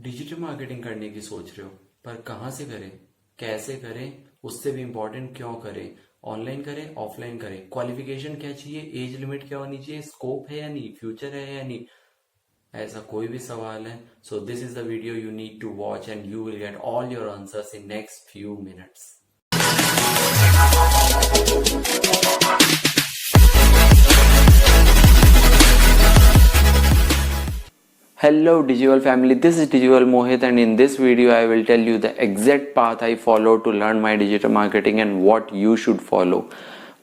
Digital marketing करने की सोच रहे हो पर कहाँ से करें, कैसे करें, उससे भी इम्पोर्टेंट क्यों करें, ऑनलाइन करें ऑफलाइन करें, क्वालिफिकेशन क्या चाहिए, एज लिमिट क्या होनी चाहिए, स्कोप है या नहीं, फ्यूचर है या नहीं, ऐसा कोई भी सवाल है, so this is the video you need to watch and you will get all your answers in next few minutes. Hello DIGIVEL family, this is DIGIVEL Mohit, and in this video I will tell you the exact path I follow to learn my digital marketing and what you should follow,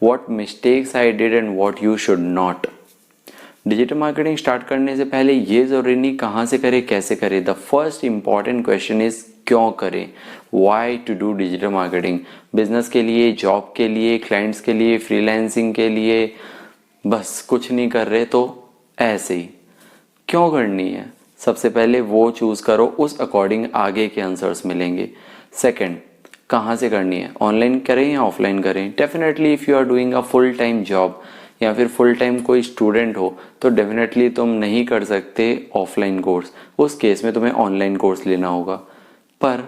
what mistakes I did and what you should not. Digital marketing start करने से पहले ये ज़रूरी नहीं कहाँ से करें कैसे करें. The first important question is क्यों करें, why to do digital marketing. Business के लिए, जॉब के लिए, क्लाइंट्स के लिए, फ्रीलांसिंग के लिए, बस कुछ नहीं कर रहे तो ऐसे ही. क्यों करनी है, सबसे पहले वो चूज करो, उस अकॉर्डिंग आगे के आंसर्स मिलेंगे. सेकंड, कहाँ से करनी है, ऑनलाइन करें या ऑफलाइन करें. Definitely if you are doing a full time job या फिर फुल टाइम कोई स्टूडेंट हो तो डेफिनेटली तुम नहीं कर सकते ऑफलाइन कोर्स, उस केस में तुम्हें ऑनलाइन कोर्स लेना होगा. पर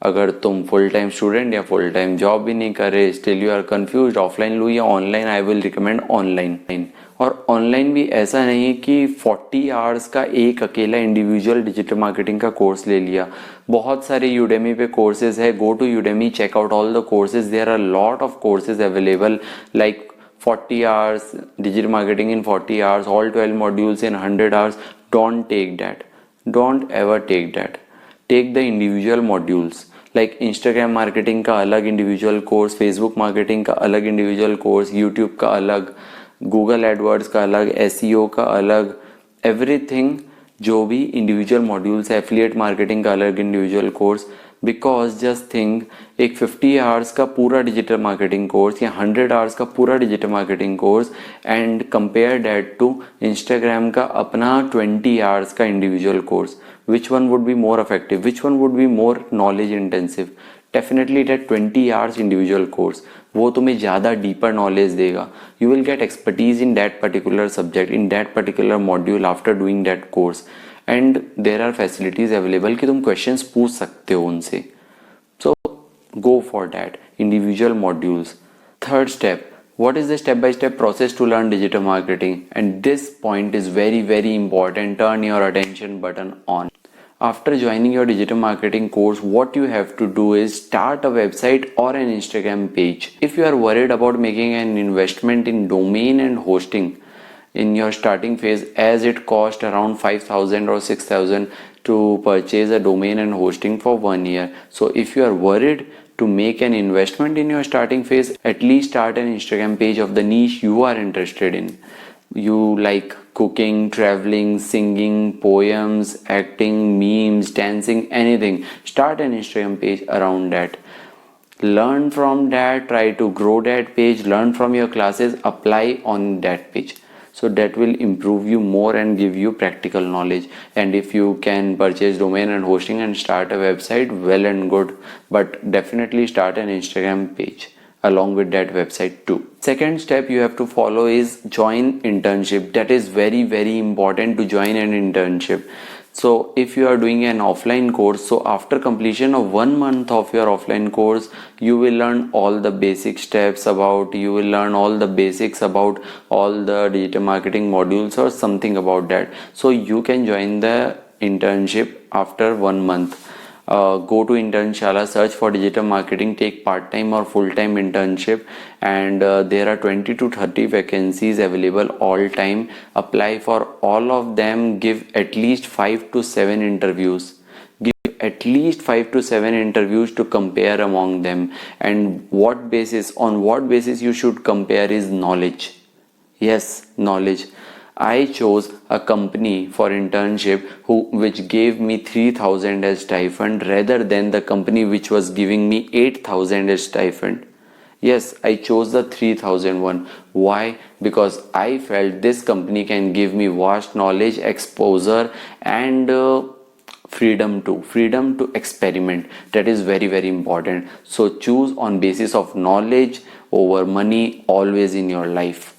अगर तुम फुल टाइम स्टूडेंट या फुल टाइम जॉब भी नहीं कर रहे, still you are confuse offline लूँ या online, I will recommend online. और ऑनलाइन भी ऐसा नहीं कि 40 आवर्स का एक अकेला इंडिविजुअल डिजिटल मार्केटिंग का कोर्स ले लिया. बहुत सारे यूडेमी पे कोर्सेज है. Go to Udemy, check out all the courses. There are lot of courses available like 40 hours digital marketing in 40 hours, all 12 modules in 100 hours. Don't take that, don't ever take that. Take the individual modules like Instagram marketing का अलग individual course, Facebook marketing का अलग individual course, YouTube का अलग, Google AdWords का अलग, SEO का अलग, everything जो भी individual modules है, affiliate marketing का अलग individual course. Because just think एक 50 आवर्स का पूरा डिजिटल मार्केटिंग कोर्स या 100 आवर्स का पूरा digital marketing course and compare that to Instagram का अपना 20 आवर्स का individual course. Which one would be more effective, which one would be more knowledge intensive. Definitely that 20 hours individual course वो तुम्हें ज़्यादा deeper knowledge देगा. You will get expertise in that particular subject, in that particular module after doing that course. And there are facilities available कि तुम questions पूछ सकते हो उनसे. So go for that individual modules. Third step, what is the step by step process to learn digital marketing, and this point is very important. Turn your attention button on. After joining your digital marketing course, what you have to do is start a website or an Instagram page. If you are worried about making an investment in domain and hosting in your starting phase, as it cost around 5,000 or 6,000 to purchase a domain and hosting for 1 year. So if you are worried to make an investment in your starting phase, at least start an Instagram page of the niche you are interested in. You like cooking, traveling, singing, poems, acting, memes, dancing, anything. Start an Instagram page around that. Learn from that, try to grow that page, learn from your classes, apply on that page. So that will improve you more and give you practical knowledge. And if you can purchase domain and hosting and start a website, well and good, but definitely start an Instagram page along with that website too. Second step you have to follow is join internship. That is very important to join an internship. So if you are doing an offline course, so after completion of 1 month of your offline course, you will learn all the basic steps about, you will learn all the basics about all the digital marketing modules or something about that. So you can join the internship after 1 month. Go to Internshala, search for digital marketing, take part-time or full-time internship, and there are 20 to 30 vacancies available all time. Apply for all of them. Give at least 5 to 7 interviews. Give at least 5 to 7 interviews to compare among them. And on what basis you should compare is knowledge. Yes, knowledge. I chose a company for internship which gave me 3,000 as stipend rather than the company which was giving me 8,000 as stipend. Yes, I chose the 3,000 one. Why? Because I felt this company can give me vast knowledge, exposure, and freedom to experiment. That is very important. So choose on basis of knowledge over money always in your life.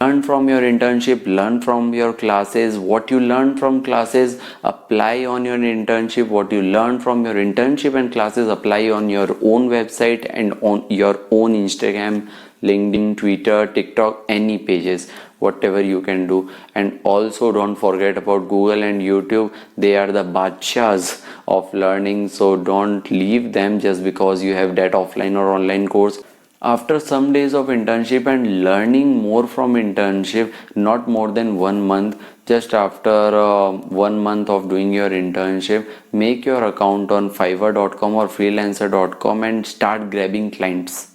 Learn from your internship, learn from your classes. What you learn from classes, apply on your internship. What you learn from your internship and classes, apply on your own website and on your own Instagram, LinkedIn, Twitter, TikTok, any pages, whatever you can do. And also don't forget about Google and YouTube. They are the badshahs of learning, so don't leave them just because you have that offline or online course. After some days of internship and learning more from internship, not more than 1 month, just after 1 month of doing your internship, make your account on FIVERR.com or FREELANCER.com and start grabbing clients.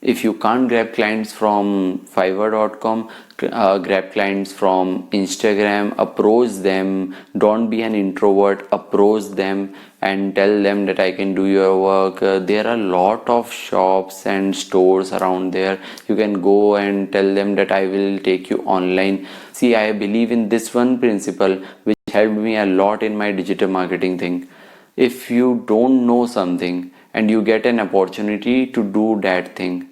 If you can't grab clients from FIVERR.com, grab clients from Instagram, approach them. Don't be an introvert, approach them and tell them that I can do your work. There are a lot of shops and stores around there. You can go and tell them that I will take you online. See, I believe in this one principle which helped me a lot in my digital marketing thing. If you don't know something and you get an opportunity to do that thing,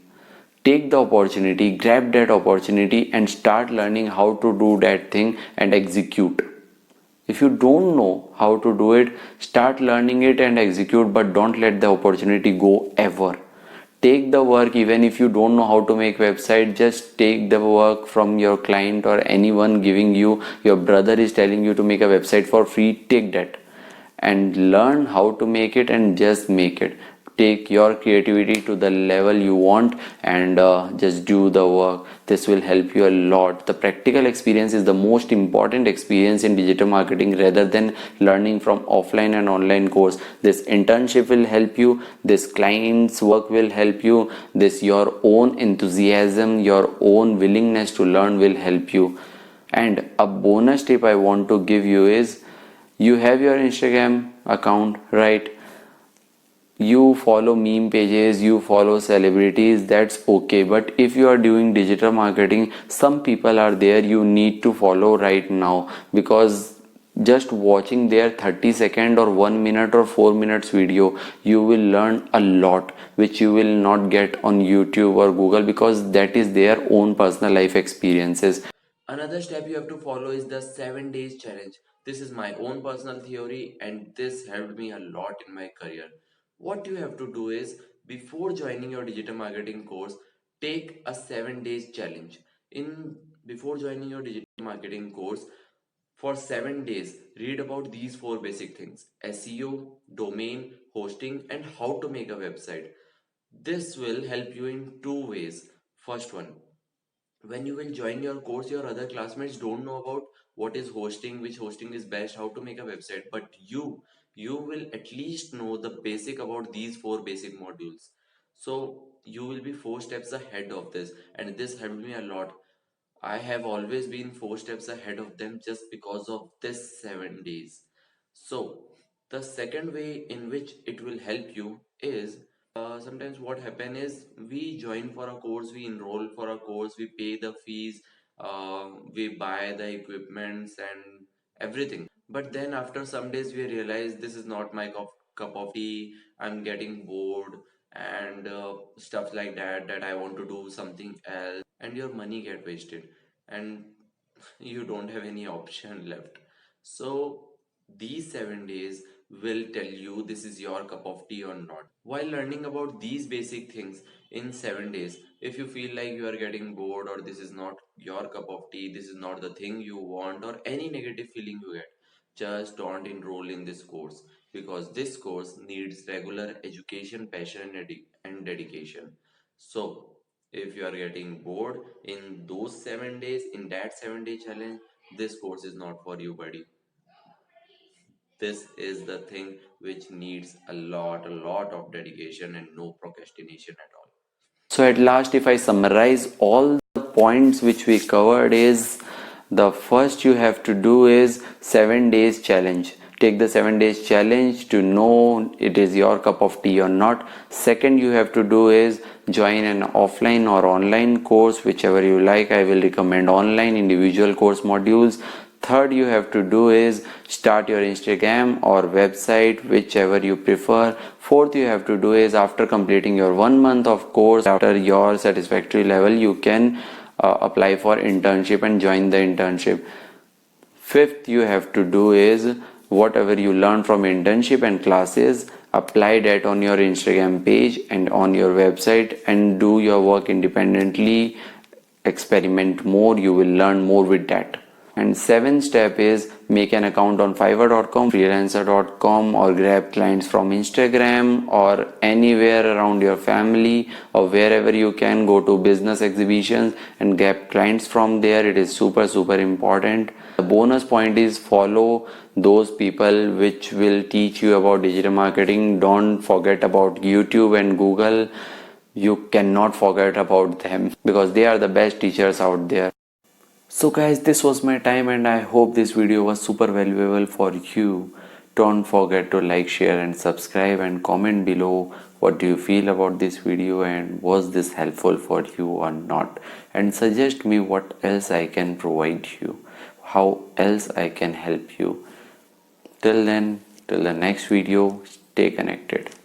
take the opportunity, grab that opportunity and start learning how to do that thing and execute. If you don't know how to do it, start learning it and execute, but don't let the opportunity go ever. Take the work. Even if you don't know how to make website, just take the work from your client or anyone giving you. Your brother is telling you to make a website for free, take that and learn how to make it and just make it. Take your creativity to the level you want and just do the work. This will help you a lot. The practical experience is the most important experience in digital marketing rather than learning from offline and online course. This internship will help you, this client's work will help you, this your own enthusiasm, your own willingness to learn will help you. And a bonus tip I want to give you is, you have your Instagram account, right? You follow meme pages, you follow celebrities, that's okay. But if you are doing digital marketing, some people are there you need to follow right now, because just watching their 30-second or 1 minute or 4 minutes video, you will learn a lot which you will not get on YouTube or Google, because that is their own personal life experiences. Another step you have to follow is the 7 days challenge. This is my own personal theory and this helped me a lot in my career. What you have to do is, before joining your digital marketing course, take a 7 days challenge. In Before joining your digital marketing course, for 7 days, read about these four basic things: SEO, domain, hosting, and how to make a website. This will help you in two ways. First one, when you will join your course, your other classmates don't know about what is hosting, which hosting is best, how to make a website, but you will at least know the basic about these four basic modules. So you will be 4 steps ahead of this, and this helped me a lot. I have always been 4 steps ahead of them just because of this 7 days. So, the second way in which it will help you is, sometimes what happen is, we join for a course, we enroll for a course, we pay the fees, we buy the equipments and everything. But then after some days we realize this is not my cup of tea, I'm getting bored and stuff like that, that I want to do something else, and your money get wasted and you don't have any option left. So these 7 days will tell you this is your cup of tea or not. While learning about these basic things in 7 days, if you feel like you are getting bored or this is not your cup of tea, this is not the thing you want, or any negative feeling you get, just don't enroll in this course, because this course needs regular education, passion, and dedication. So if you are getting bored in those 7 days, in that 7 day challenge, this course is not for you, buddy. This is the thing which needs a lot of dedication and no procrastination at all. So at last, if I summarize all the points which we covered, is the first you have to do is 7 days challenge. Take the 7 days challenge to know it is your cup of tea or not. Second you have to do is join an offline or online course, whichever you like. I will recommend online individual course modules. Third you have to do is start your Instagram or website, whichever you prefer. Fourth you have to do is, after completing your 1 month of course, after your satisfactory level, you can apply for internship and join the internship. Fifth, you have to do is whatever you learn from internship and classes, apply that on your Instagram page and on your website and do your work independently. Experiment more, you will learn more with that. And seventh step is make an account on FIVERR.com, freelancer.com, or grab clients from Instagram or anywhere around your family or wherever you can. Go to business exhibitions and grab clients from there. It is super important. The bonus point is follow those people which will teach you about digital marketing. Don't forget about YouTube and Google. You cannot forget about them because they are the best teachers out there. So guys, this was my time and I hope this video was super valuable for you. Don't forget to like, share and subscribe and comment below what do you feel about this video and was this helpful for you or not, and suggest me what else I can provide you, how else I can help you. Till then, till the next video, stay connected.